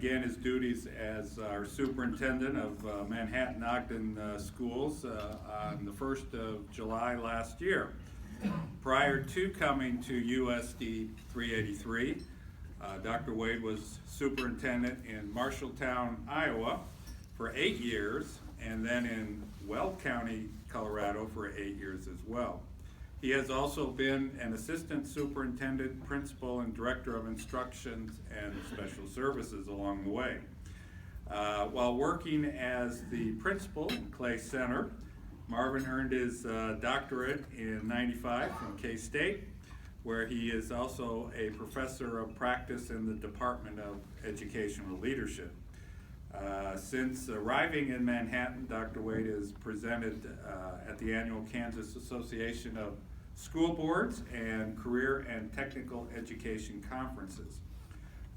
began his duties as our superintendent of Manhattan-Ogden schools on the 1st of July last year. Prior to coming to USD 383, Dr. Wade was superintendent in Marshalltown, Iowa for 8 years, and then in Weld County, Colorado for 8 years as well. He has also been an assistant superintendent, principal, and director of instructions and special services along the way. While working as the principal in Clay Center, Marvin earned his doctorate in '95 from K-State, where he is also a professor of practice in the Department of Educational Leadership. Since arriving in Manhattan, Dr. Wade has presented at the annual Kansas Association of School Boards and Career and Technical Education Conferences.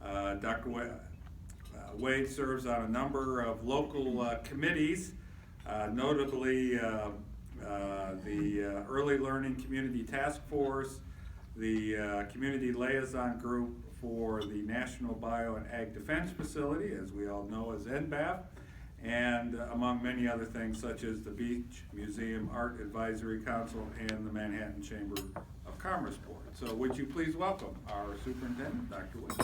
Dr. Wade serves on a number of local committees, notably the Early Learning Community Task Force, the Community Liaison Group for the National Bio and Ag Defense Facility, as we all know as NBAF, and among many other things such as the Beach Museum Art Advisory Council and the Manhattan Chamber of Commerce Board. So would you please welcome our superintendent, Dr. Wade.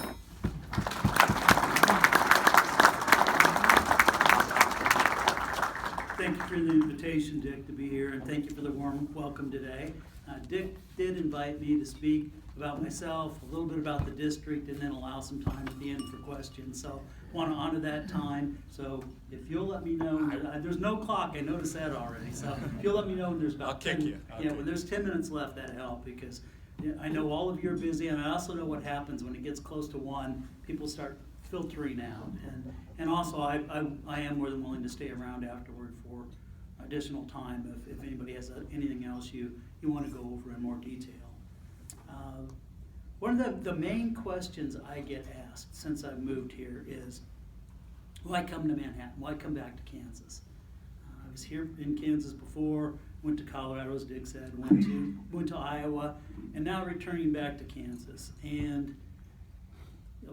Thank you for the invitation, Dick, to be here, and thank you for the warm welcome today. Dick did invite me to speak about myself, a little bit about the district, and then allow some time at the end for questions. So I want to honor that time. So if you'll let me know, there's no clock, I noticed that already. So if you'll let me know when there's about when there's 10 minutes left, that'd help, because I know all of you are busy, and I also know what happens when it gets close to 1, people start filtering out. And also I am more than willing to stay around afterward for additional time if anybody has anything else you want to go over in more detail. One of the main questions I get asked since I've moved here is, why come to Manhattan? Why come back to Kansas? I was here in Kansas before, went to Colorado, as Dick said, went to Iowa, and now returning back to Kansas. And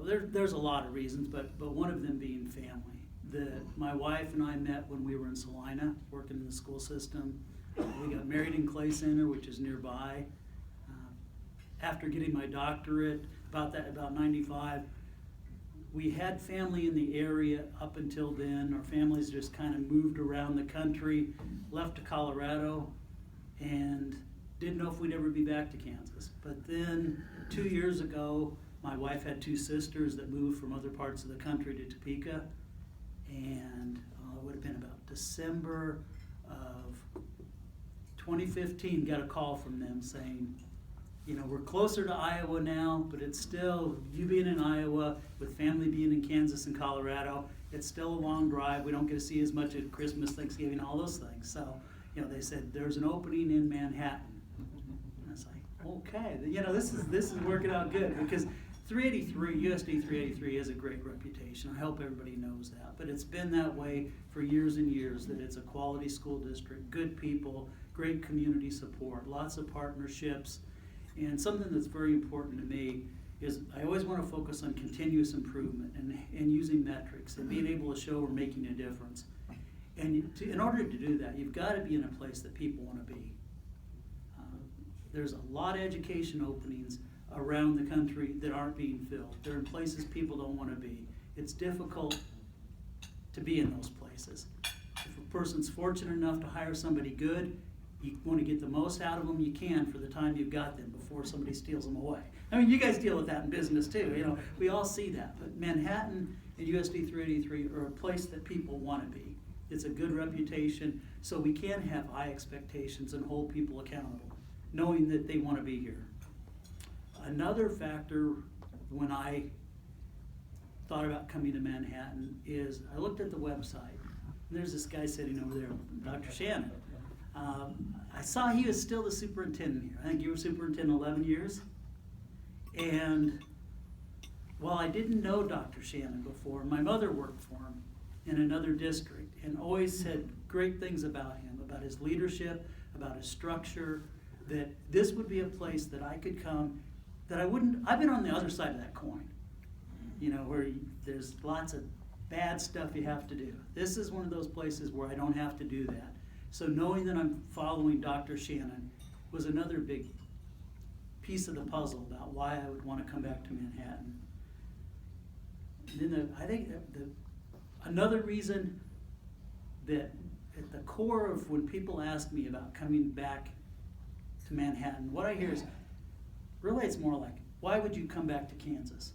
there's a lot of reasons, but one of them being family. My wife and I met when we were in Salina, working in the school system. We got married in Clay Center, which is nearby. After getting my doctorate, about 95, we had family in the area up until then. Our families just kind of moved around the country, left to Colorado, and didn't know if we'd ever be back to Kansas. But then 2 years ago, my wife had 2 sisters that moved from other parts of the country to Topeka, and it would have been about December of 2015, got a call from them saying, we're closer to Iowa now, but it's still, you being in Iowa, with family being in Kansas and Colorado, it's still a long drive. We don't get to see as much at Christmas, Thanksgiving, all those things. So, they said, there's an opening in Manhattan. And I was like, okay, this is working out good, because 383, USD 383 has a great reputation. I hope everybody knows that. But it's been that way for years and years, that it's a quality school district, good people, great community support, lots of partnerships. And something that's very important to me is I always want to focus on continuous improvement and using metrics and being able to show we're making a difference. And in order to do that, you've got to be in a place that people want to be. There's a lot of education openings around the country that aren't being filled. They're in places people don't want to be. It's difficult to be in those places. If a person's fortunate enough to hire somebody good, you want to get the most out of them you can for the time you've got them before somebody steals them away. I mean, you guys deal with that in business too. We all see that. But Manhattan and USD 383 are a place that people want to be. It's a good reputation, so we can have high expectations and hold people accountable, knowing that they want to be here. Another factor when I thought about coming to Manhattan is I looked at the website. There's this guy sitting over there, Dr. Shannon. I saw he was still the superintendent here. I think you were superintendent 11 years. And while I didn't know Dr. Shannon before, my mother worked for him in another district and always said great things about him, about his leadership, about his structure, that this would be a place that I could come, that I've been on the other side of that coin, where there's lots of bad stuff you have to do. This is one of those places where I don't have to do that. So knowing that I'm following Dr. Shannon was another big piece of the puzzle about why I would want to come back to Manhattan. And then I think another reason that at the core of when people ask me about coming back to Manhattan, what I hear is, really it's more like, why would you come back to Kansas?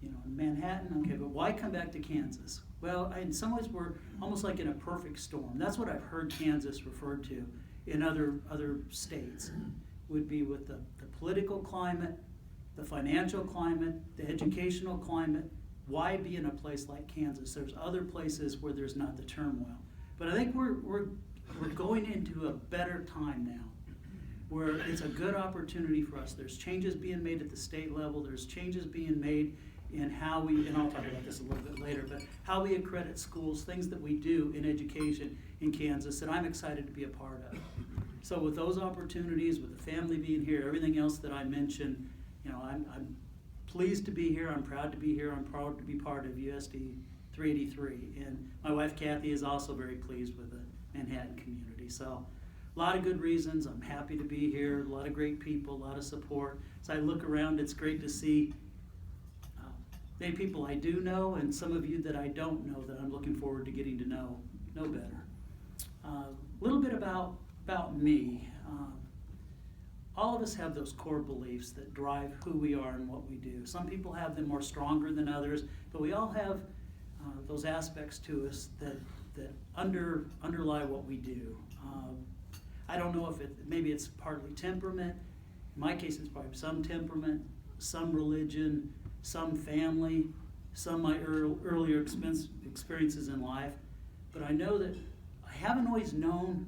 You know, in Manhattan, okay, but why come back to Kansas? Well, in some ways we're almost like in a perfect storm. That's what I've heard Kansas referred to in other states, would be with the political climate, the financial climate, the educational climate. Why be in a place like Kansas? There's other places where there's not the turmoil. But I think we're going into a better time now, where it's a good opportunity for us. There's changes being made at the state level. There's changes being made in how we, and I'll talk about this a little bit later, but how we accredit schools, things that we do in education in Kansas that I'm excited to be a part of. So with those opportunities, with the family being here, everything else that I mentioned, you know, I'm pleased to be here. I'm proud to be here. I'm proud to be part of USD 383. And my wife Kathy is also very pleased with the Manhattan community. So a lot of good reasons. I'm happy to be here. A lot of great people, a lot of support. As I look around, it's great to see many people I do know and some of you that I don't know that I'm looking forward to getting to know better. A little bit about me. All of us have those core beliefs that drive who we are and what we do. Some people have them more stronger than others, but we all have those aspects to us that underlie what we do. I don't know if maybe it's partly temperament. In my case, it's probably some temperament, some religion, some family, some my earlier experiences in life. But I know that I haven't always known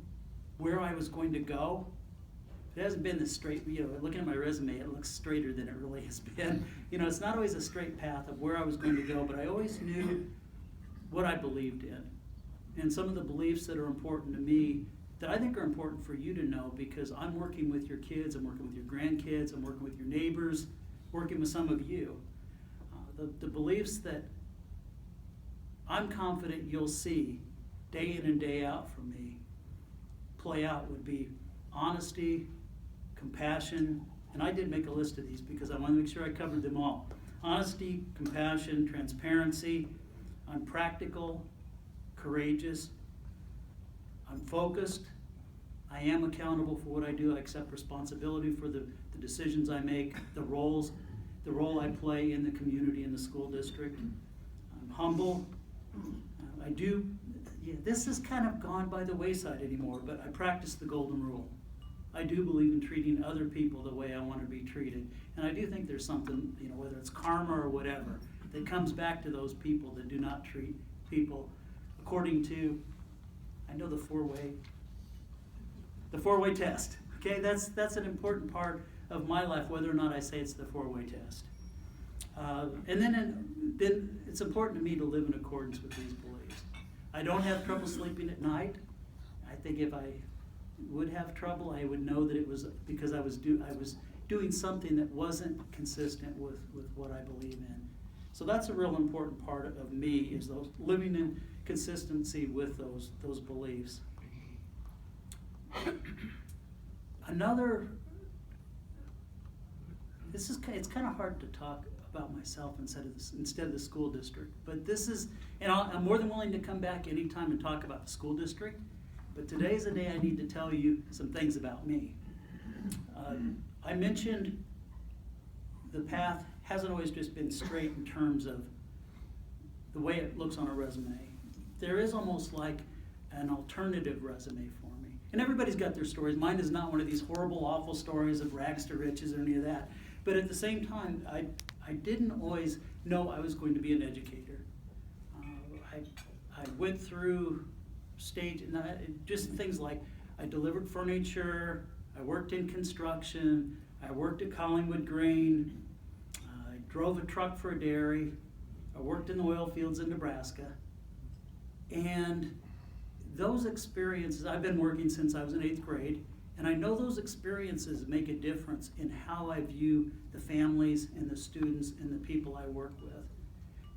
where I was going to go. It hasn't been this straight, you know, looking at my resume, it looks straighter than it really has been. You know, it's not always a straight path of where I was going to go, but I always knew what I believed in. And some of the beliefs that are important to me, that I think are important for you to know, because I'm working with your kids, I'm working with your grandkids, I'm working with your neighbors, working with some of you. The beliefs that I'm confident you'll see day in and day out from me play out would be honesty, compassion, and I did make a list of these because I want to make sure I covered them all. Honesty, compassion, transparency. I'm practical, courageous. I'm focused. I am accountable for what I do. I accept responsibility for the decisions I make, the role I play in the community, in the school district. I'm humble. This has kind of gone by the wayside anymore, but I practice the golden rule. I do believe in treating other people the way I want to be treated. And I do think there's something, you know, whether it's karma or whatever, that comes back to those people that do not treat people according to, I know the four-way test. Okay, that's an important part of my life, whether or not I say it's the four-way test. And then it's important to me to live in accordance with these beliefs. I don't have trouble sleeping at night. I think if I would have trouble, I would know that it was because I was doing something that wasn't consistent with what I believe in. So that's a real important part of me, is those living in consistency with those beliefs. It's kind of hard to talk about myself instead of the school district, but this is, and I'm more than willing to come back anytime and talk about the school district, but today's the day I need to tell you some things about me. I mentioned the path hasn't always just been straight in terms of the way it looks on a resume. There is almost like an alternative resume for me. And everybody's got their stories. Mine is not one of these horrible, awful stories of rags to riches or any of that. But at the same time, I didn't always know I was going to be an educator. I went through just things like I delivered furniture, I worked in construction, I worked at Collingwood Grain, I drove a truck for a dairy, I worked in the oil fields in Nebraska. And those experiences, I've been working since I was in 8th grade, and I know those experiences make a difference in how I view the families and the students and the people I work with.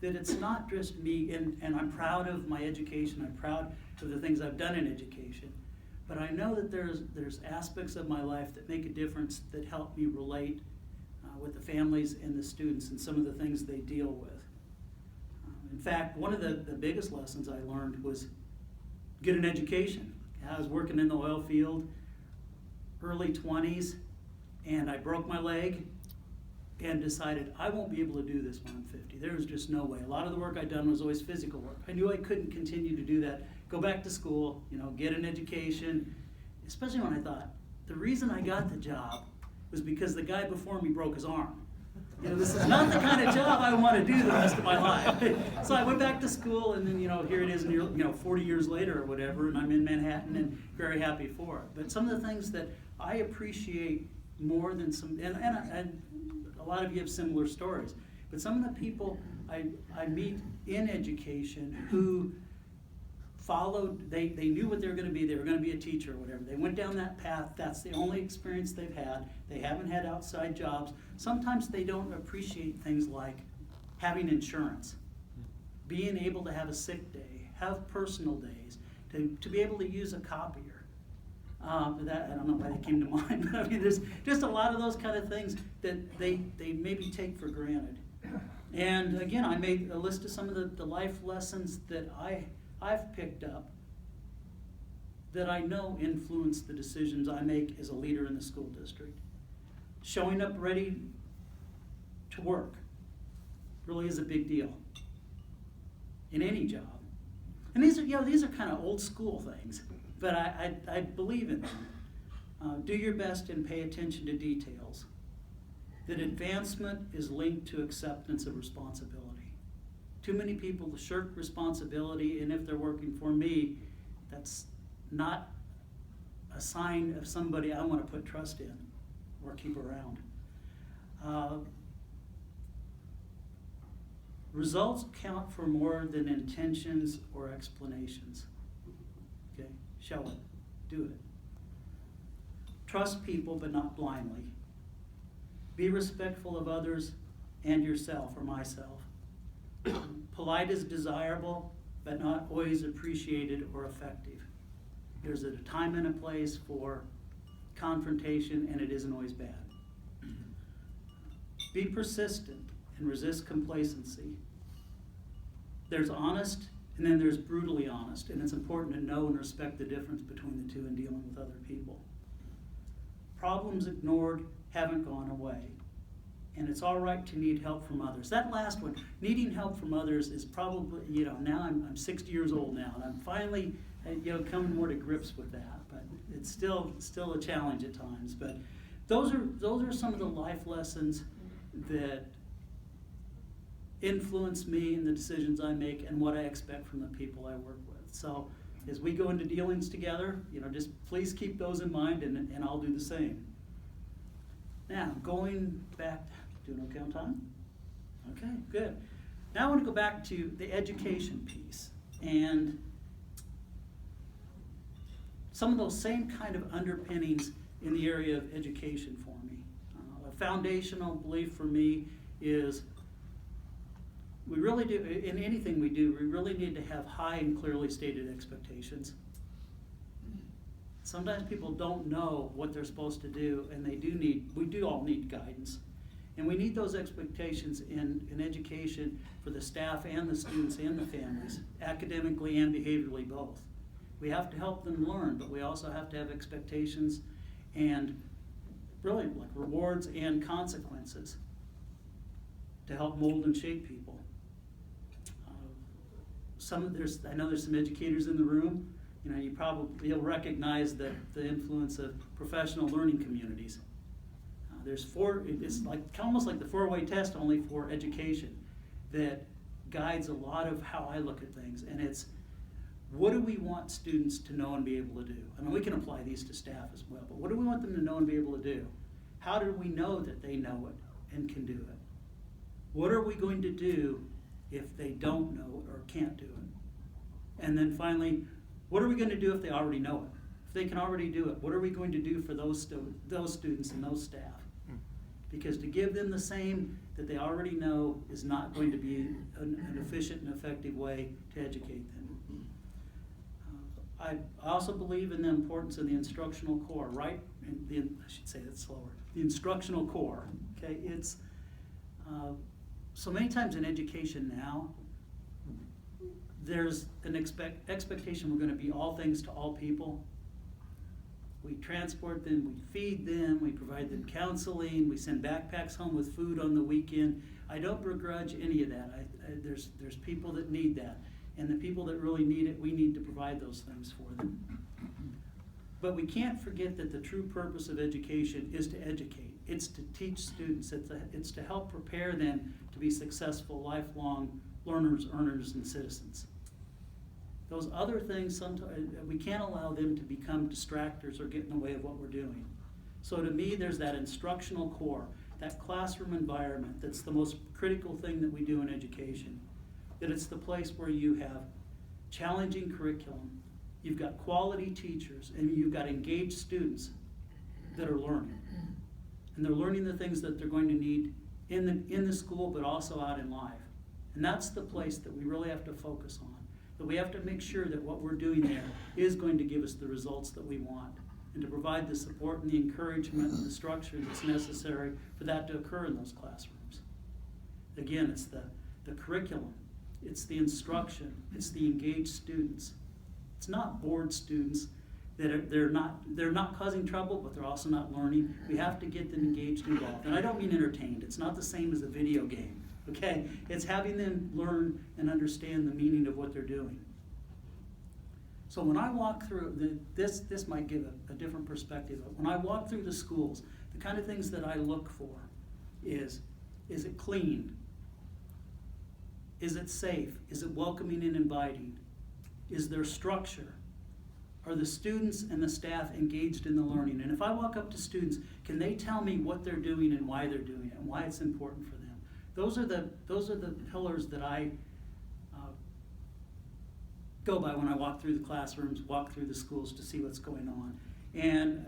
that it's not just me, and I'm proud of my education, I'm proud of the things I've done in education, but I know that there's aspects of my life that make a difference, that help me relate with the families and the students and some of the things they deal with. In fact, one of the biggest lessons I learned was get an education. I was working in the oil field, early 20s, and I broke my leg and decided I won't be able to do this when I'm 50. There was just no way. A lot of the work I'd done was always physical work. I knew I couldn't continue to do that. Go back to school, get an education, especially when I thought, the reason I got the job was because the guy before me broke his arm. This is not the kind of job I want to do the rest of my life. So I went back to school, and then, here it is, 40 years later or whatever, and I'm in Manhattan and very happy for it. But some of the things that I appreciate more than some, and a lot of you have similar stories, but some of the people I meet in education who followed, they knew what they were going to be. They were going to be a teacher or whatever. They went down that path. That's the only experience they've had. They haven't had outside jobs. Sometimes they don't appreciate things like having insurance, being able to have a sick day, have personal days, to be able to use a copier. That, I don't know why they came to mind, but I mean, there's just a lot of those kind of things that they maybe take for granted. And again, I made a list of some of the life lessons that I've picked up that I know influence the decisions I make as a leader in the school district. Showing up ready to work really is a big deal in any job. And these are kind of old school things, but I believe in them. Do your best and pay attention to details. That advancement is linked to acceptance of responsibility. Too many people shirk responsibility, and if they're working for me, that's not a sign of somebody I want to put trust in or keep around. Results count for more than intentions or explanations. Okay, show it, do it. Trust people, but not blindly. Be respectful of others and yourself or myself. Polite is desirable, but not always appreciated or effective. There's a time and a place for confrontation, and it isn't always bad. Be persistent and resist complacency. There's honest, and then there's brutally honest, and it's important to know and respect the difference between the two in dealing with other people. Problems ignored haven't gone away. And it's all right to need help from others. That last one, needing help from others, is probably, now I'm 60 years old now, and I'm finally, coming more to grips with that. But it's still a challenge at times. But those are some of the life lessons that influence me in the decisions I make and what I expect from the people I work with. So as we go into dealings together, just please keep those in mind, and I'll do the same. Now, going back, doing okay on time? Okay, good. Now I want to go back to the education piece and some of those same kind of underpinnings in the area of education for me. A foundational belief for me is we really do, in anything we do, we really need to have high and clearly stated expectations. Sometimes people don't know what they're supposed to do, and we do all need guidance. And we need those expectations in education for the staff and the students and the families, academically and behaviorally both. We have to help them learn, but we also have to have expectations and really like rewards and consequences to help mold and shape people. I know there's some educators in the room. You'll recognize the influence of professional learning communities. It's almost like the four-way test, only for education, that guides a lot of how I look at things. And it's, what do we want students to know and be able to do? I mean, we can apply these to staff as well, but what do we want them to know and be able to do? How do we know that they know it and can do it? What are we going to do if they don't know it or can't do it? And then finally, what are we going to do if they already know it? If they can already do it, what are we going to do for those students and those staff? Because to give them the same that they already know is not going to be an efficient and effective way to educate them. I also believe in the importance of the instructional core, right? I should say that slower. The instructional core, okay? It's, so many times in education now, there's an expectation we're going to be all things to all people. We transport them, we feed them, we provide them counseling, we send backpacks home with food on the weekend. I don't begrudge any of that. There's people that need that. And the people that really need it, we need to provide those things for them. But we can't forget that the true purpose of education is to educate. It's to teach students. It's to help prepare them to be successful, lifelong learners, earners, and citizens. Those other things, sometimes we can't allow them to become distractors or get in the way of what we're doing. So to me, there's that instructional core, that classroom environment that's the most critical thing that we do in education. That it's the place where you have challenging curriculum, you've got quality teachers, and you've got engaged students that are learning. And they're learning the things that they're going to need in the school, but also out in life. And that's the place that we really have to focus on. That we have to make sure that what we're doing there is going to give us the results that we want, and to provide the support and the encouragement and the structure that's necessary for that to occur in those classrooms. Again, it's the curriculum, it's the instruction, it's the engaged students. It's not bored students that they're not causing trouble, but they're also not learning. We have to get them engaged, involved. And I don't mean entertained. It's not the same as a video game. Okay, it's having them learn and understand the meaning of what they're doing. So when I walk through, this might give a different perspective. When I walk through the schools, the kind of things that I look for is it clean? Is it safe? Is it welcoming and inviting? Is there structure? Are the students and the staff engaged in the learning? And if I walk up to students, can they tell me what they're doing and why they're doing it and why it's important for them? Those are the pillars that I go by when I walk through the classrooms, walk through the schools to see what's going on. And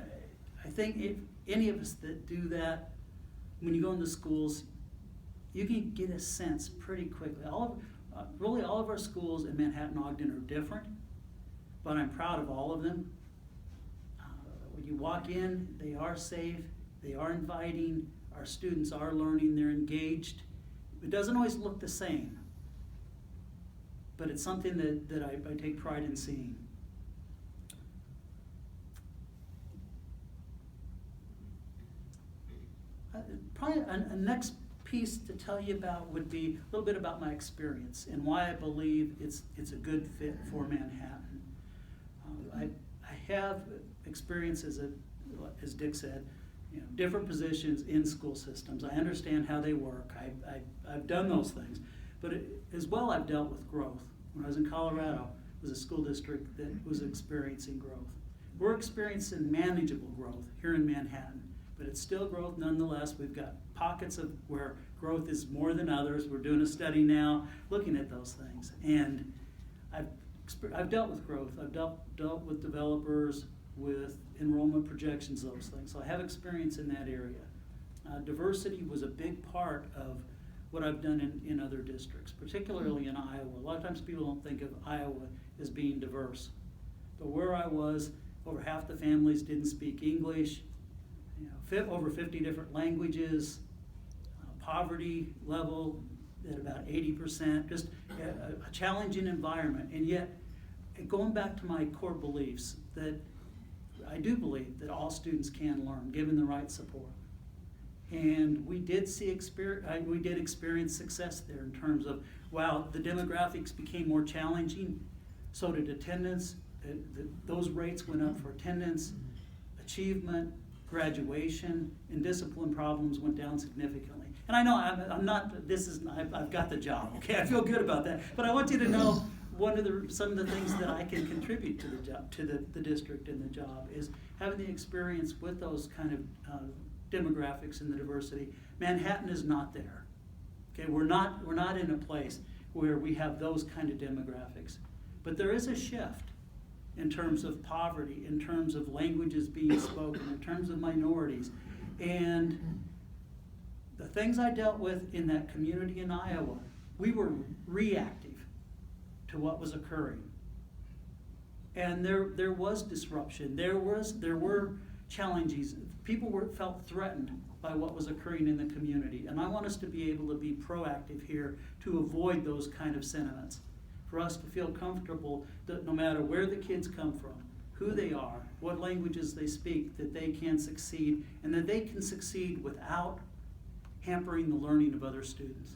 I think if any of us that do that, when you go into schools, you can get a sense pretty quickly. Really all of our schools in Manhattan, Ogden are different, but I'm proud of all of them. When you walk in, they are safe, they are inviting, our students are learning, they're engaged. It doesn't always look the same, but it's something that I take pride in seeing. Probably a next piece to tell you about would be a little bit about my experience and why I believe it's a good fit for Manhattan. I have experience as Dick said, different positions in school systems. I understand how they work. I've done those things. But as well, I've dealt with growth. When I was in Colorado, it was a school district that was experiencing growth. We're experiencing manageable growth here in Manhattan, but it's still growth nonetheless. We've got pockets of where growth is more than others. We're doing a study now looking at those things. And I've dealt with growth. I've dealt with developers, with enrollment projections, those things. So I have experience in that area. Diversity was a big part of what I've done in other districts, particularly in Iowa. A lot of times people don't think of Iowa as being diverse. But where I was, over half the families didn't speak English, over 50 different languages, poverty level at about 80%, just a challenging environment. And yet, going back to my core beliefs, that I do believe that all students can learn, given the right support. And we did experience success there in terms of, while the demographics became more challenging, so did attendance. Those rates went up for attendance, achievement, graduation, and discipline problems went down significantly. And I know I've got the job, okay? I feel good about that. But I want you to know some of the things that I can contribute to the job, to the district and the job, is having the experience with those kind of demographics and the diversity. Manhattan is not there. Okay, we're not in a place where we have those kind of demographics. But there is a shift in terms of poverty, in terms of languages being spoken, in terms of minorities. And the things I dealt with in that community in Iowa, we were reactive to what was occurring. And there was disruption. There were challenges. People felt threatened by what was occurring in the community. And I want us to be able to be proactive here to avoid those kind of sentiments. For us to feel comfortable that no matter where the kids come from, who they are, what languages they speak, that they can succeed, and that they can succeed without hampering the learning of other students.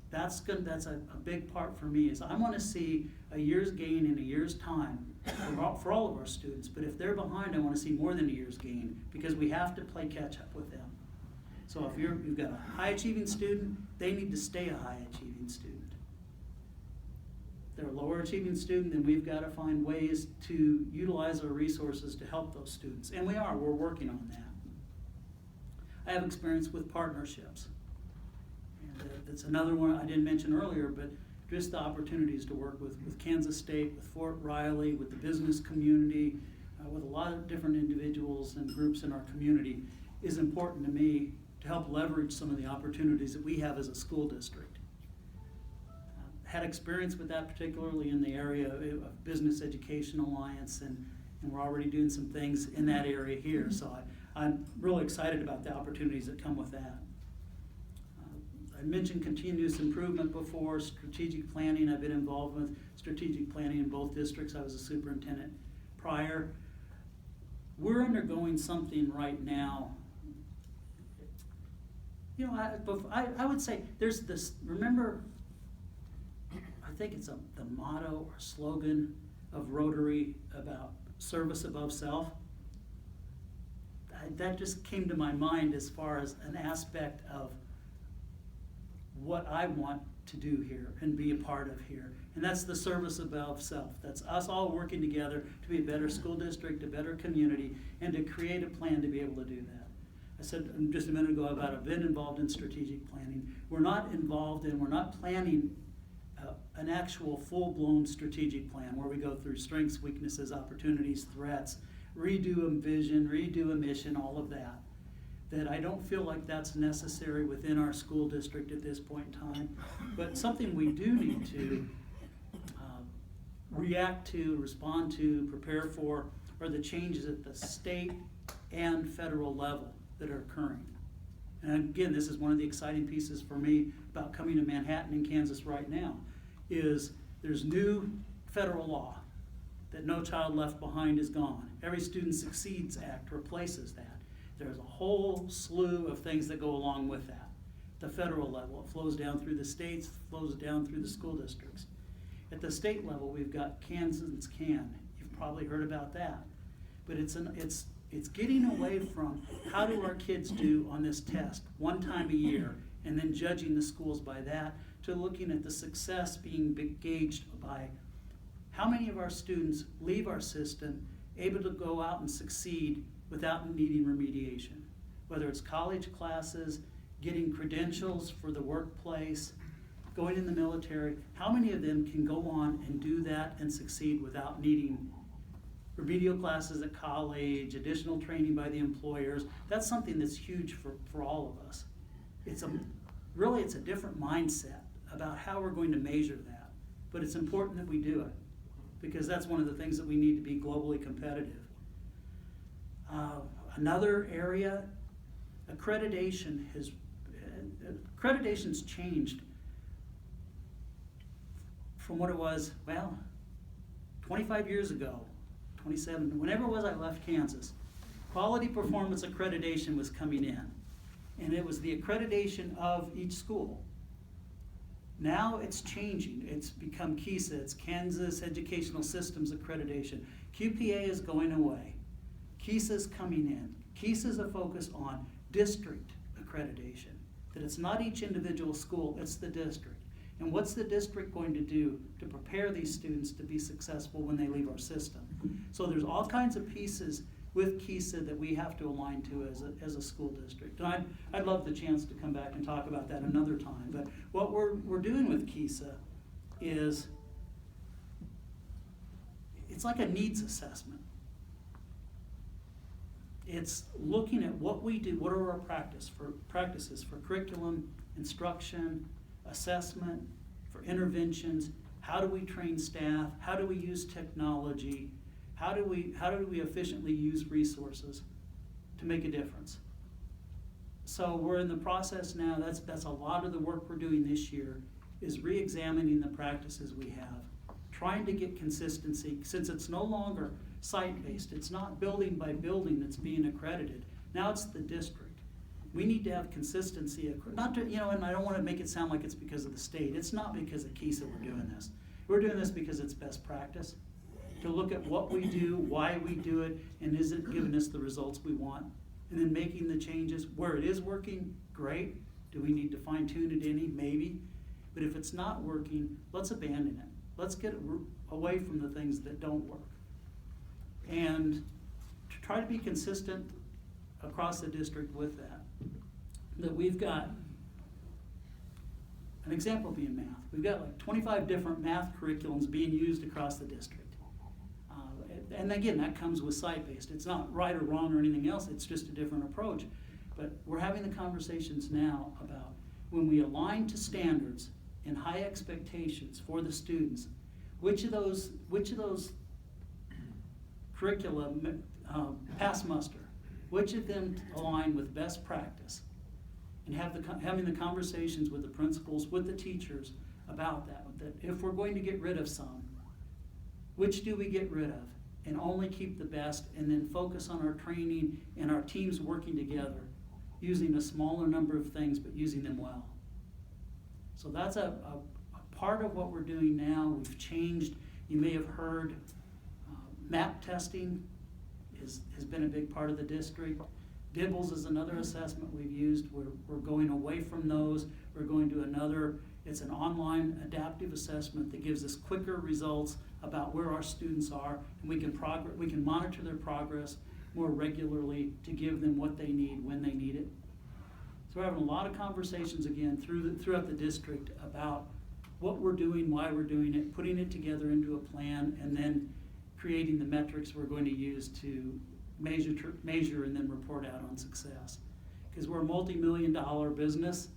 That's a big part for me, is I want to see a year's gain in a year's time for all of our students. But if they're behind, I want to see more than a year's gain, because we have to play catch up with them. So if you've got a high achieving student, they need to stay a high achieving student. If they're a lower achieving student, then we've got to find ways to utilize our resources to help those students. And we're working on that. I have experience with partnerships. And that's another one I didn't mention earlier, but just the opportunities to work with Kansas State, with Fort Riley, with the business community, with a lot of different individuals and groups in our community is important to me to help leverage some of the opportunities that we have as a school district. Had experience with that, particularly in the area of Business Education Alliance, and we're already doing some things in that area here. So I'm really excited about the opportunities that come with that. I mentioned continuous improvement before, strategic planning. I've been involved with strategic planning in both districts. I was a superintendent prior. We're undergoing something right now. You know, I would say there's this, remember, I think it's the motto or slogan of Rotary about service above self. That just came to my mind as far as an aspect of what I want to do here and be a part of here. And that's the service above self. That's us all working together to be a better school district, a better community, and to create a plan to be able to do that. I said just a minute ago about I've been involved in strategic planning. We're not planning an actual full-blown strategic plan where we go through strengths, weaknesses, opportunities, threats, redo a vision, redo a mission, all of that. That I don't feel like that's necessary within our school district at this point in time. But something we do need to react to, respond to, prepare for are the changes at the state and federal level that are occurring. And again, this is one of the exciting pieces for me about coming to Manhattan and Kansas right now, is there's new federal law that No Child Left Behind is gone. Every Student Succeeds Act replaces that. There's a whole slew of things that go along with that. The federal level, it flows down through the states, flows down through the school districts. At the state level, we've got Kansans Can. You've probably heard about that. But it's getting away from how do our kids do on this test one time a year and then judging the schools by that, to looking at the success being gauged by how many of our students leave our system able to go out and succeed without needing remediation. Whether it's college classes, getting credentials for the workplace, going in the military, how many of them can go on and do that and succeed without needing remedial classes at college, additional training by the employers? That's something that's huge for all of us. It's a different mindset about how we're going to measure that. But it's important that we do it, because that's one of the things that we need to be globally competitive. Another area, accreditation's changed from what it was, 25 years ago, 27, whenever it was I left Kansas. Quality performance accreditation was coming in, and it was the accreditation of each school. Now it's changing. It's become KESA, it's Kansas Educational Systems Accreditation. QPA is going away. KESA is coming in. KESA is a focus on district accreditation, that it's not each individual school, it's the district. And what's the district going to do to prepare these students to be successful when they leave our system? So there's all kinds of pieces with KESA that we have to align to as a school district. And I'd love the chance to come back and talk about that another time. But what we're doing with KESA is, it's like a needs assessment. it's looking at what we do, what are our practices for curriculum, instruction, assessment, for interventions, how do we train staff, how do we use technology, how do we efficiently use resources to make a difference. So we're in the process now, that's a lot of the work we're doing this year, is re-examining the practices we have, trying to get consistency, since it's no longer site-based, it's not building by building that's being accredited. Now it's the district. We need to have consistency, not to, and I don't want to make it sound like it's because of the state. It's not because of KESA we're doing this. We're doing this because it's best practice, to look at what we do, why we do it, and is it giving us the results we want? And then making the changes. Where it is working, great. Do we need to fine tune it any? Maybe. But if it's not working, let's abandon it. Let's get away from the things that don't work. And to try to be consistent across the district with that. That we've got, an example being math. We've got like 25 different math curriculums being used across the district. And again, that comes with site-based. It's not right or wrong or anything else, it's just a different approach. But we're having the conversations now about when we align to standards and high expectations for the students, which of those curricula pass muster, which of them align with best practice, and having the conversations with the principals, with the teachers about that if we're going to get rid of some, which do we get rid of? And only keep the best, and then focus on our training and our teams working together, using a smaller number of things, but using them well. So that's a part of what we're doing now. We've changed, you may have heard, MAP testing has been a big part of the district. DIBELS is another assessment we've used. We're going away from those. We're going to another, it's an online adaptive assessment that gives us quicker results about where our students are, and we can monitor their progress more regularly to give them what they need when they need it. So we're having a lot of conversations again throughout the district about what we're doing, why we're doing it, putting it together into a plan, and then creating the metrics we're going to use to measure and then report out on success. Because we're a multi-million-dollar business,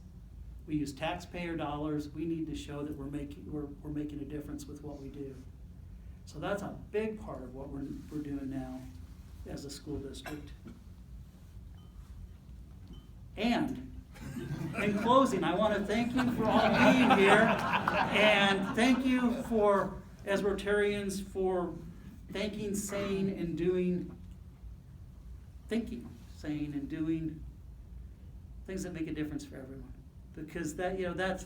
we use taxpayer dollars. We need to show that we're making a difference with what we do. So that's a big part of what we're doing now as a school district. And in closing, I want to thank you for all being here, and thank you for, as Rotarians, for thinking, saying, and doing things that make a difference for everyone. Because that's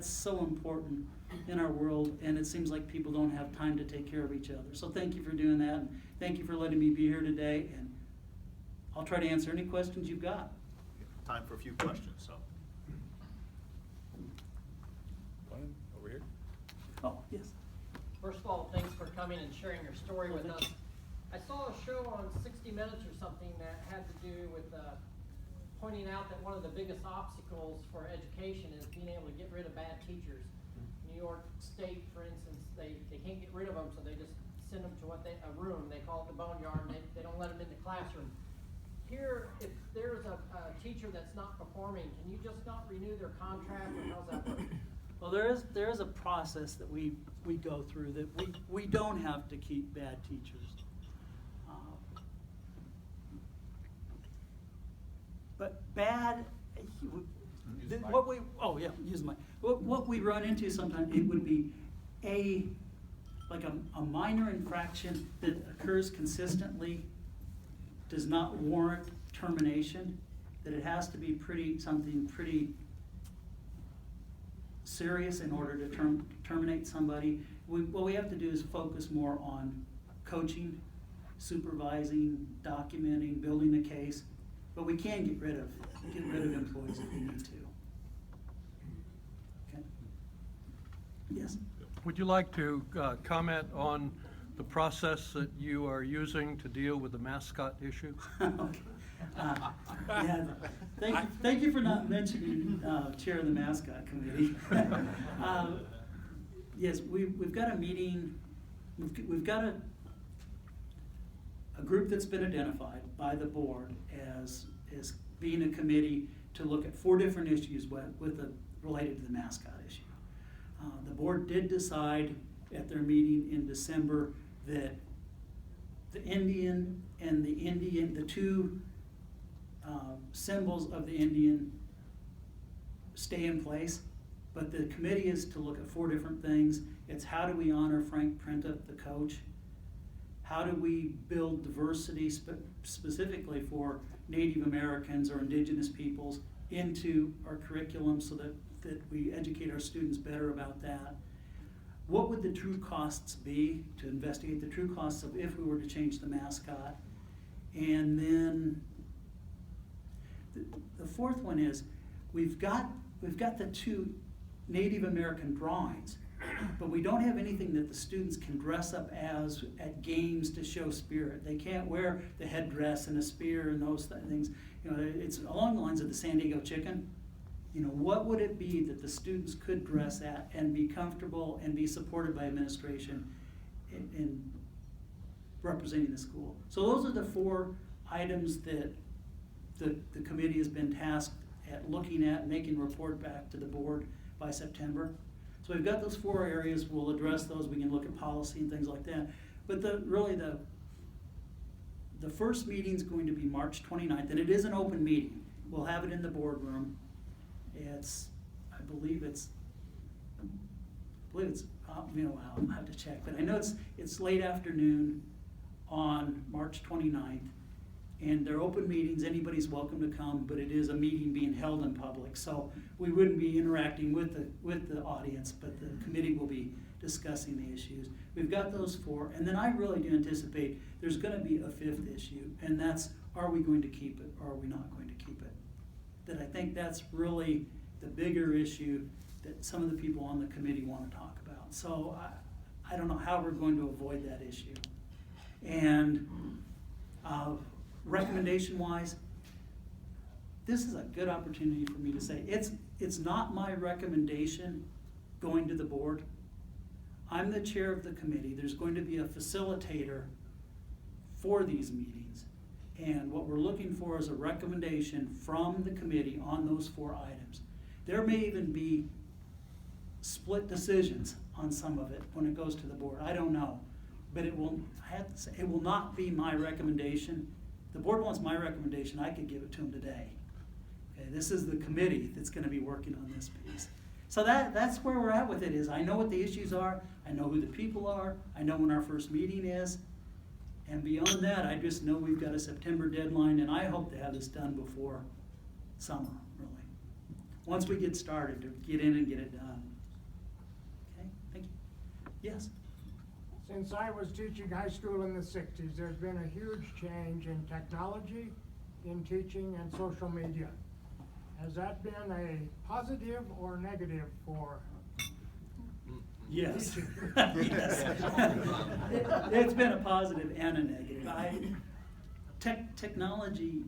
so important in our world, and it seems like people don't have time to take care of each other. So thank you for doing that, and thank you for letting me be here today, and I'll try to answer any questions you've got. Time for a few questions, so. One over here. Oh, yes. First of all, thanks for coming and sharing your story with us. I saw a show on 60 Minutes or something that had to do with pointing out that one of the biggest obstacles for education is being able to get rid of bad teachers. New York State, for instance, they can't get rid of them, so they just send them to a room. They call it the boneyard, and they don't let them in the classroom. Here, if there's a teacher that's not performing, can you just not renew their contract, or how's that work? Well, there is a process that we go through that we don't have to keep bad teachers. But bad, what we run into sometimes, it would be a minor infraction that occurs consistently, does not warrant termination, that it has to be something pretty serious in order to terminate somebody. What we have to do is focus more on coaching, supervising, documenting, building a case. But we can get rid of employees if we need to. Okay. Yes. Would you like to comment on the process that you are using to deal with the mascot issue? Okay. Yeah. Thank you for not mentioning chair of the mascot committee. Yes, we've got a meeting. We've got a a group that's been identified by the board as being a committee to look at 4 different issues related to the mascot issue. The board did decide at their meeting in December that the Indian and the 2 symbols of the Indian stay in place, but the committee is to look at 4 different things. It's how do we honor Frank Printup, the coach? How do we build diversity specifically for Native Americans or indigenous peoples into our curriculum so that we educate our students better about that? What would the true costs be to investigate the true costs of if we were to change the mascot? And then the 4th one is we've got the 2 Native American drawings, but we don't have anything that the students can dress up as at games to show spirit. They can't wear the headdress and a spear and those things. You know, it's along the lines of the San Diego chicken. You know, what would it be that the students could dress at and be comfortable and be supported by administration in representing the school? So those are the 4 items that the committee has been tasked at looking at, making a report back to the board by September. So we've got those 4 areas. We'll address those. We can look at policy and things like that. But the first meeting is going to be March 29th, and it is an open meeting. We'll have it in the boardroom. I believe it's, I'll have to check, but I know it's late afternoon on March 29th, and they're open meetings. Anybody's welcome to come, but it is a meeting being held in public, so we wouldn't be interacting with the audience, but the committee will be discussing the issues. We've got those 4, and then I really do anticipate there's going to be a 5th issue, and that's, are we going to keep it or are we not going to keep it? That I think that's really the bigger issue that some of the people on the committee want to talk about. So I don't know how we're going to avoid that issue. And recommendation-wise, this is a good opportunity for me to say, it's not my recommendation going to the board. I'm the chair of the committee. There's going to be a facilitator for these meetings. And what we're looking for is a recommendation from the committee on those 4 items. There may even be split decisions on some of it when it goes to the board. I don't know. But it will not be my recommendation. The board wants my recommendation. I could give it to them today. Okay, this is the committee that's going to be working on this piece. So that's where we're at with it. Is I know what the issues are. I know who the people are. I know when our first meeting is. And beyond that, I just know we've got a September deadline, and I hope to have this done before summer, really. Once we get started, to get in and get it done. Okay, thank you. Yes? Since I was teaching high school in the 60s, there's been a huge change in technology, in teaching, and social media. Has that been a positive or negative for Yes. teaching? Yes. It's been a positive and a negative. Technology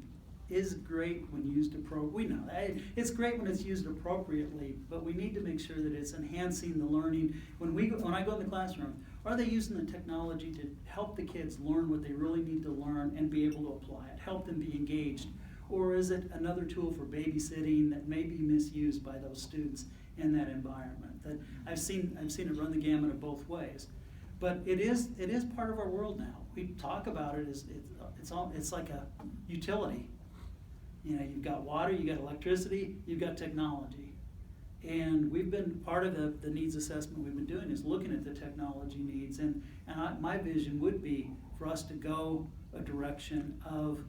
is great when used appropriately. We know that. It's great when it's used appropriately, but we need to make sure that it's enhancing the learning. When I go in the classroom, are they using the technology to help the kids learn what they really need to learn and be able to apply it, help them be engaged? Or is it another tool for babysitting that may be misused by those students in that environment? That I've seen it run the gamut of both ways. But it is part of our world now. We talk about it as it's like a utility. You know, you've got water, you've got electricity, you've got technology. And we've been, part of the needs assessment we've been doing is looking at the technology needs. And my vision would be for us to go a direction of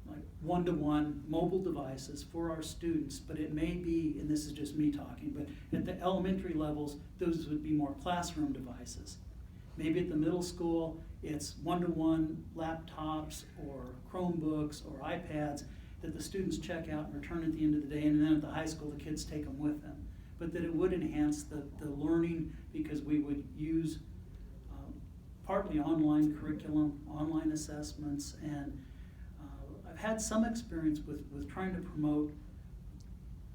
like one-to-one mobile devices for our students. But it may be, and this is just me talking, but at the elementary levels, those would be more classroom devices. Maybe at the middle school, it's one-to-one laptops or Chromebooks or iPads that the students check out and return at the end of the day, and then at the high school, the kids take them with them. But that it would enhance the learning because we would use partly online curriculum, online assessments, and I've had some experience with trying to promote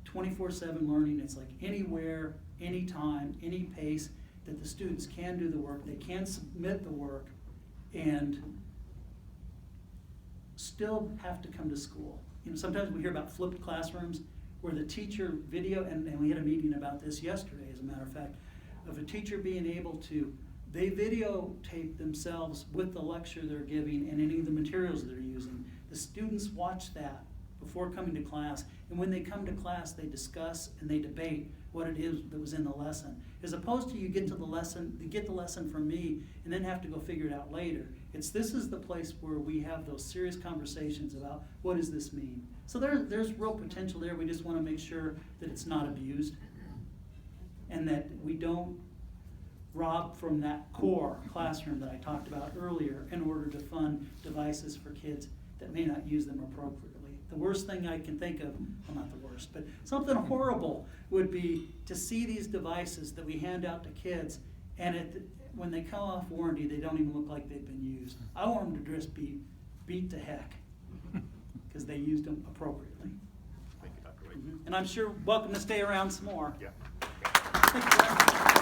24/7 learning. It's like anywhere, anytime, any pace that the students can do the work, they can submit the work, and still have to come to school. You know, sometimes we hear about flipped classrooms where the teacher video, and we had a meeting about this yesterday, as a matter of fact, of a teacher being able to, they videotape themselves with the lecture they're giving and any of the materials they're using. The students watch that before coming to class, and when they come to class, they discuss and they debate what it is that was in the lesson. As opposed to you get the lesson from me and then have to go figure it out later. This is the place where we have those serious conversations about what does this mean. So there's real potential there. We just want to make sure that it's not abused and that we don't rob from that core classroom that I talked about earlier in order to fund devices for kids that may not use them appropriately. The worst thing I can think of, well, not the worst, but something horrible would be to see these devices that we hand out to kids, and when they come off warranty, they don't even look like they've been used. I want them to just be beat to heck because they used them appropriately. Thank you, Dr. Wade. And I'm sure welcome to stay around some more. Yeah. Thank you very much.